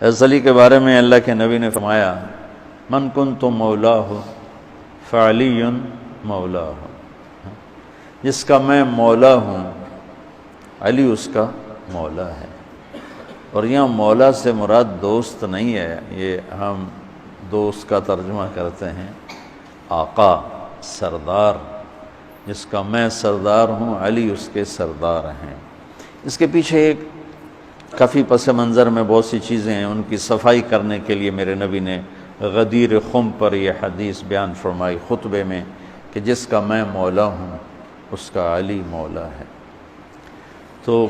حضرت علی کے بارے میں اللہ کے نبی نے فرمایا من کنت مولاہ فعلی مولاہ، جس کا میں مولا ہوں علی اس کا مولا ہے۔ اور یہاں مولا سے مراد دوست نہیں ہے، یہ ہم دوست کا ترجمہ کرتے ہیں آقا، سردار، جس کا میں سردار ہوں علی اس کے سردار ہیں۔ اس کے پیچھے ایک کافی پس منظر میں بہت سی چیزیں ہیں، ان کی صفائی کرنے کے لیے میرے نبی نے غدیر خم پر یہ حدیث بیان فرمائی خطبے میں کہ جس کا میں مولا ہوں اس کا علی مولا ہے۔ تو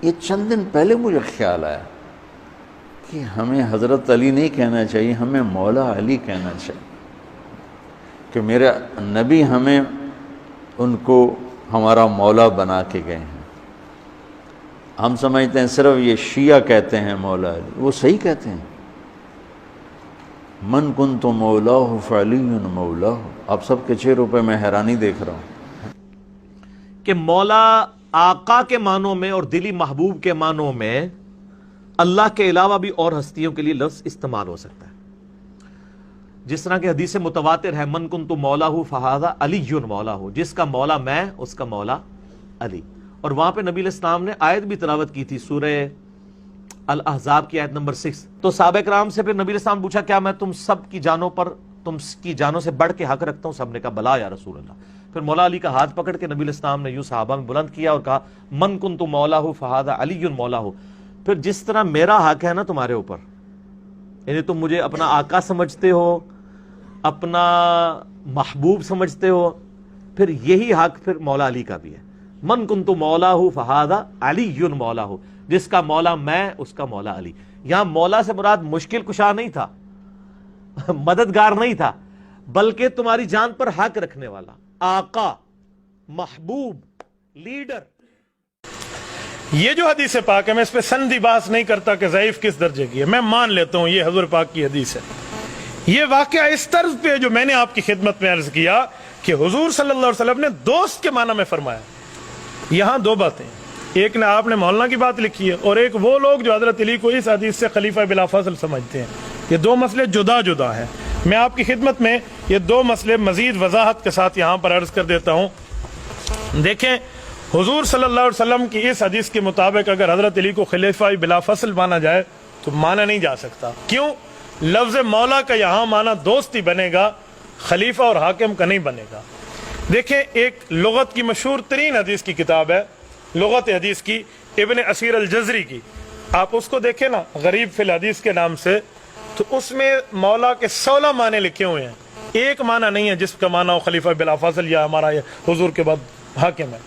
یہ چند دن پہلے مجھے خیال آیا کہ ہمیں حضرت علی نہیں کہنا چاہیے، ہمیں مولا علی کہنا چاہیے، کہ میرے نبی ہمیں ان کو ہمارا مولا بنا کے گئے ہیں۔ ہم سمجھتے ہیں صرف یہ شیعہ کہتے ہیں مولا علی، وہ صحیح کہتے ہیں، من کنت مولاہ فعلی مولاہ۔ آپ سب کے چہروں پہ میں حیرانی دیکھ رہا ہوں کہ مولا آقا کے معنوں میں اور دلی محبوب کے معنوں میں اللہ کے علاوہ بھی اور ہستیوں کے لیے لفظ استعمال ہو سکتا ہے، جس طرح کہ حدیث متواتر ہے من کنت مولاہ فہذا علی مولاہ، جس کا مولا میں اس کا مولا علی۔ اور وہاں پہ نبی علیہ السلام نے آیت بھی تلاوت کی تھی، سورہ الاحزاب کی آیت نمبر 6۔ تو صحابہ کرام سے پھر نبی علیہ السلام پوچھا کیا میں تم سب کی جانوں پر تم کی جانوں سے بڑھ کے حق رکھتا ہوں؟ سب نے کہا بلا یا رسول اللہ۔ پھر مولا علی کا ہاتھ پکڑ کے نبی علیہ السلام نے یوں صحابہ میں بلند کیا اور کہا من کنت مولاہ فہذا علی مولاہ۔ پھر جس طرح میرا حق ہے نا تمہارے اوپر، یعنی تم مجھے اپنا آقا سمجھتے ہو، اپنا محبوب سمجھتے ہو، پھر یہی حق پھر مولا علی کا بھی ہے۔ من کنت مولاہ فہذا علی مولاہ، جس کا مولا میں اس کا مولا علی۔ یہاں مولا سے مراد مشکل کشا نہیں تھا، مددگار نہیں تھا، بلکہ تمہاری جان پر حق رکھنے والا، آقا، محبوب، لیڈر۔ یہ جو حدیث پاک ہے میں اس پہ سندی بحث نہیں کرتا کہ ضعیف کس درجے کی ہے، میں مان لیتا ہوں یہ حضور پاک کی حدیث ہے۔ یہ واقعہ اس طرز پہ جو میں نے آپ کی خدمت میں عرض کیا کہ حضور صلی اللہ علیہ وسلم نے دوست کے معنی میں فرمایا۔ یہاں دو باتیں، ایک نے آپ نے مولانا کی بات لکھی ہے، اور ایک وہ لوگ جو حضرت علی کو اس حدیث سے خلیفہ بلا فضل سمجھتے ہیں۔ یہ دو مسئلے جدا جدا ہیں۔ میں آپ کی خدمت میں یہ دو مسئلے مزید وضاحت کے ساتھ یہاں پر عرض کر دیتا ہوں۔ دیکھیں، حضور صلی اللہ علیہ وسلم کی اس حدیث کے مطابق اگر حضرت علی کو خلیفہ بلا فصل مانا جائے تو مانا نہیں جا سکتا۔ کیوں؟ لفظ مولا کا یہاں مانا دوست ہی بنے گا، خلیفہ اور حاکم کا نہیں بنے گا۔ دیکھیں، ایک لغت کی مشہور ترین حدیث کی کتاب ہے، لغت حدیث کی، ابن اسیر الجزری کی، آپ اس کو دیکھیں نا، غریب فی الحدیث کے نام سے، تو اس میں مولا کے 16 معنی لکھے ہوئے ہیں، ایک معنی نہیں ہے جس کا معنی ہو خلیفہ بلا فضل یا ہمارا حضور کے بعد حاکم ہے۔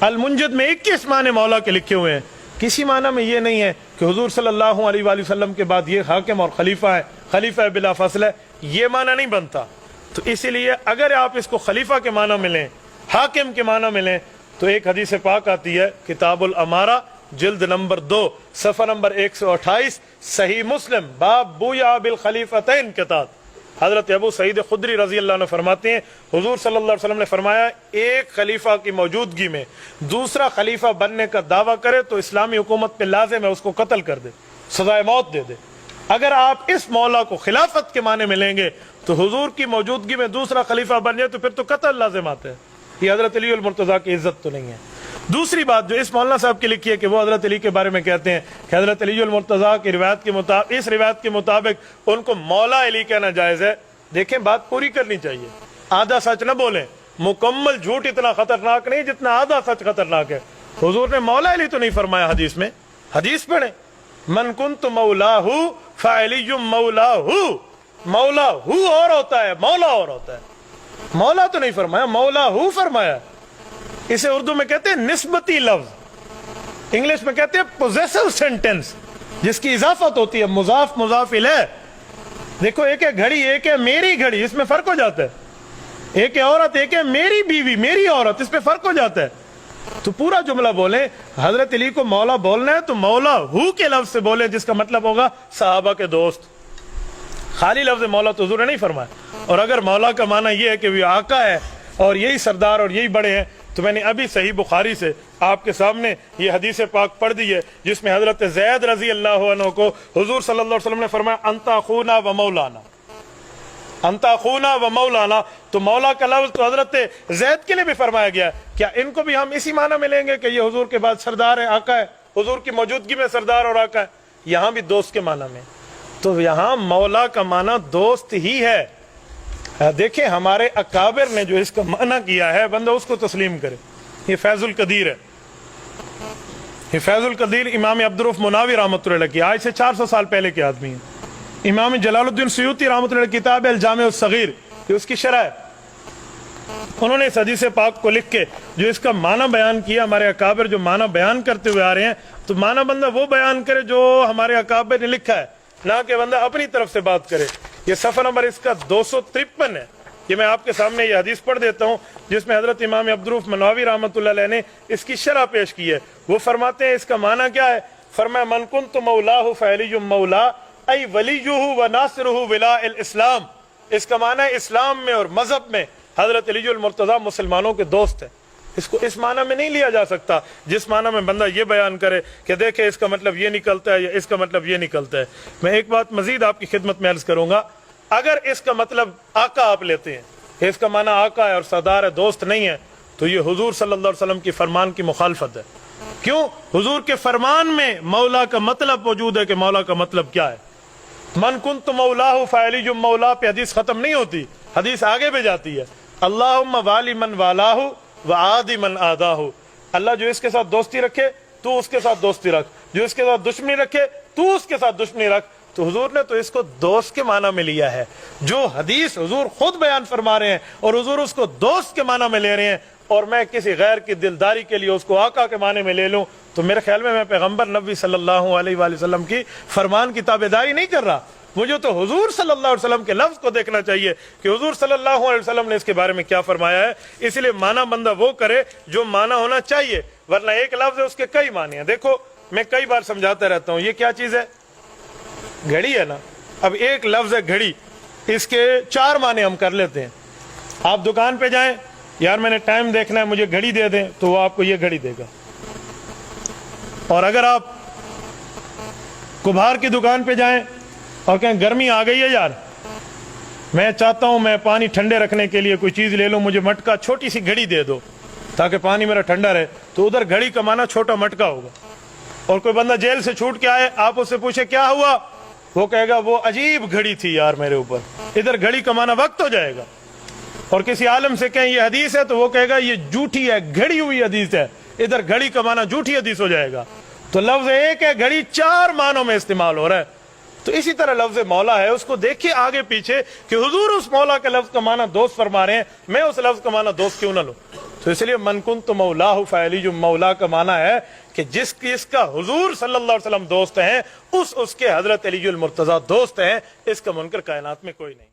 المنجد میں 21 معنی مولا کے لکھے ہوئے ہیں، کسی معنی میں یہ نہیں ہے کہ حضور صلی اللہ علیہ وآلہ وسلم کے بعد یہ حاکم اور خلیفہ ہے، خلیفہ بلا فضل ہے، یہ معنی نہیں بنتا۔ تو اسی لیے اگر آپ اس کو خلیفہ کے معنی میں لیں، حاکم کے معنی میں لیں، تو ایک حدیث پاک آتی ہے کتاب الامارہ جلد نمبر 2 صفحہ نمبر 128 صحیح مسلم باب بویا بالخلیفتین کے تحت حضرت ابو سعید خدری رضی اللہ عنہ فرماتے ہیں حضور صلی اللہ علیہ وسلم نے فرمایا ایک خلیفہ کی موجودگی میں دوسرا خلیفہ بننے کا دعویٰ کرے تو اسلامی حکومت پہ لازم ہے اس کو قتل کر دے، سزائے موت دے دے۔ اگر آپ اس مولا کو خلافت کے معنی میں لیں گے تو حضور کی موجودگی میں دوسرا خلیفہ بن جائے تو پھر تو قتل لازم آتا ہے۔ یہ حضرت علی المرتضیٰ کی عزت تو نہیں ہے۔ دوسری بات جو اس مولانا صاحب کی لکھی ہے کہ وہ حضرت علی کے بارے میں کہتے ہیں کہ حضرت علی المرتضیٰ کی روایت کے مطابق، اس روایت کے مطابق ان کو مولا علی کہنا جائز ہے۔ دیکھیں، بات پوری کرنی چاہیے، آدھا سچ نہ بولیں۔ مکمل جھوٹ اتنا خطرناک نہیں جتنا آدھا سچ خطرناک ہے۔ حضور نے مولا علی تو نہیں فرمایا حدیث میں، حدیث پڑھیں، من کنت مولاہ فعلی مولاہ، مولا ہو اور ہوتا ہے، مولا اور ہوتا ہے، مولا تو نہیں فرمایا، مولا ہو فرمایا۔ اسے اردو میں کہتے ہیں نسبتی لفظ، انگلش میں کہتے ہیں پوزیسو سینٹینس، جس کی اضافت ہوتی ہے، مضاف مضاف الیہ۔ دیکھو، ایک ہے گھڑی، ایک ہے میری گھڑی، اس میں فرق ہو جاتا ہے۔ ایک ہے عورت، ایک ہے میری بیوی، میری عورت، اس پہ فرق ہو جاتا ہے۔ تو پورا جملہ بولیں، حضرت علی کو مولا بولنا ہے تو مولا ہو کے لفظ سے بولیں، جس کا مطلب ہوگا صحابہ کے دوست۔ خالی لفظ مولا تو حضور نے نہیں فرمایا۔ اور اگر مولا کا معنی یہ ہے کہ وہ آقا ہے اور یہی سردار اور یہی بڑے ہیں تو میں نے ابھی صحیح بخاری سے آپ کے سامنے یہ حدیث پاک پڑھ دی ہے جس میں حضرت زید رضی اللہ عنہ کو حضور صلی اللہ علیہ وسلم نے فرمایا انت اخونا و مولانا، انت اخونا و مولانا، تو مولا کا لفظ تو حضرت زید کے لیے بھی فرمایا گیا ہے، کیا ان کو بھی ہم اسی معنی میں لیں گے کہ یہ حضور کے بعد سردار ہے، آقا ہے، حضور کی موجودگی میں سردار اور آقا ہے؟ یہاں بھی دوست کے معنی میں، تو یہاں مولا کا معنی دوست ہی ہے۔ دیکھیں ہمارے اکابر نے جو اس کا معنی کیا ہے، بندہ اس کو تسلیم کرے۔ یہ فیض القدیر ہے، یہ فیض القدیر امام عبدالرؤف مناوی رحمۃ اللہ علیہ کی، آج سے 400 سال پہلے کے آدمی ہیں۔ امام جلال الدین سیوطی رحمۃ اللہ علیہ کتاب ہے الجامع الصغیر، یہ اس کی شرح ہے، انہوں نے اس حدیث پاک کو لکھ کے جو اس کا معنی بیان کیا، ہمارے اکابر جو معنی بیان کرتے ہوئے آ رہے ہیں، تو معنی بندہ وہ بیان کرے جو ہمارے اکابر نے لکھا ہے، نہ کہ بندہ اپنی طرف سے بات کرے۔ یہ صفحہ نمبر اس کا 253 ہے، یہ میں آپ کے سامنے یہ حدیث پڑھ دیتا ہوں جس میں حضرت امام عبدالرؤف مناوی رحمۃ اللہ علیہ نے اس کی شرح پیش کی ہے۔ وہ فرماتے ہیں اس کا معنی کیا ہے، فرمایا من کنت مولاہ فعلی مولا ای ولیہ و ناصرہ ولاء الاسلام، اس کا معنی ہے اسلام میں اور مذہب میں حضرت علی المرتضیٰ مسلمانوں کے دوست ہیں۔ اس کو اس معنی میں نہیں لیا جا سکتا جس معنی میں بندہ یہ بیان کرے کہ دیکھیں اس کا مطلب یہ نکلتا ہے یا اس کا مطلب یہ نکلتا ہے۔ میں ایک بات مزید آپ کی خدمت میں عرض کروں گا، اگر اس کا مطلب آقا آپ لیتے ہیں، اس کا معنی آقا ہے اور سردار ہے، دوست نہیں ہے، تو یہ حضور صلی اللہ علیہ وسلم کی فرمان کی مخالفت ہے۔ کیوں؟ حضور کے فرمان میں مولا کا مطلب موجود ہے کہ مولا کا مطلب کیا ہے۔ من کنت مولاہ فعلی مولا پہ حدیث ختم نہیں ہوتی، حدیث آگے بھی جاتی ہے، اللہم والی من والاہ وعادی من آداہ، اللہ جو اس کے ساتھ دوستی رکھے تو اس کے ساتھ دوستی رکھ، جو اس کے ساتھ دشمنی رکھے تو اس کے ساتھ دشمنی رکھ۔ تو حضور نے تو اس کو دوست کے معنی میں لیا ہے، جو حدیث حضور خود بیان فرما رہے ہیں اور حضور اس کو دوست کے معنی میں لے رہے ہیں، اور میں کسی غیر کی دلداری کے لیے اس کو آقا کے معنی میں لے لوں، تو میرے خیال میں پیغمبر نبی صلی اللہ علیہ وآلہ وسلم کی فرمان کی تابعداری نہیں کر رہا۔ مجھے تو حضور صلی اللہ علیہ وسلم کے لفظ کو دیکھنا چاہیے کہ حضور صلی اللہ علیہ وسلم نے اس کے بارے میں کیا فرمایا ہے، اس لیے معنی بندہ وہ کرے جو معنی ہونا چاہیے، ورنہ ایک لفظ ہے اس کے کئی معنی ہیں۔ دیکھو میں کئی بار سمجھاتا رہتا ہوں، یہ کیا چیز ہے؟ گھڑی ہے نا۔ اب ایک لفظ ہے گھڑی، اس کے 4 معنی ہم کر لیتے ہیں۔ آپ دکان پہ جائیں، یار میں نے ٹائم دیکھنا ہے مجھے گھڑی دے دیں، تو وہ آپ کو یہ گھڑی دے گا۔ اور اگر آپ کبھار کی دکان پہ جائیں اور کہیں گرمی آ گئی ہے یار، میں چاہتا ہوں میں پانی ٹھنڈے رکھنے کے لیے کوئی چیز لے لوں، مجھے مٹکا چھوٹی سی گھڑی دے دو تاکہ پانی میرا ٹھنڈا رہے، تو ادھر گھڑی کا معنی چھوٹا مٹکا ہوگا۔ اور کوئی بندہ جیل سے چھوٹ کے آئے، آپ اس سے پوچھے کیا ہوا، وہ کہے گا وہ عجیب گھڑی تھی یار میرے اوپر، ادھر گھڑی کا معنی وقت ہو جائے گا۔ اور کسی عالم سے کہیں یہ حدیث ہے، تو وہ کہے گا یہ جھوٹی ہے، گھڑی ہوئی حدیث ہے، ادھر گھڑی کا معنی جھوٹی حدیث ہو جائے گا۔ تو لفظ ایک ہے، گھڑی 4 معنوں میں استعمال ہو رہا ہے۔ تو اسی طرح لفظ مولا ہے، اس کو دیکھیے آگے پیچھے کہ حضور اس مولا کے لفظ کا معنی دوست فرما رہے ہیں، میں اس لفظ کا معنی دوست کیوں نہ لوں؟ تو اس لیے من کنت مولاہ فعلی مولا کا معنی ہے کہ جس کا حضور صلی اللہ علیہ وسلم دوست ہیں، اس کے حضرت علی المرتضیٰ دوست ہیں، اس کا منکر کائنات میں کوئی نہیں۔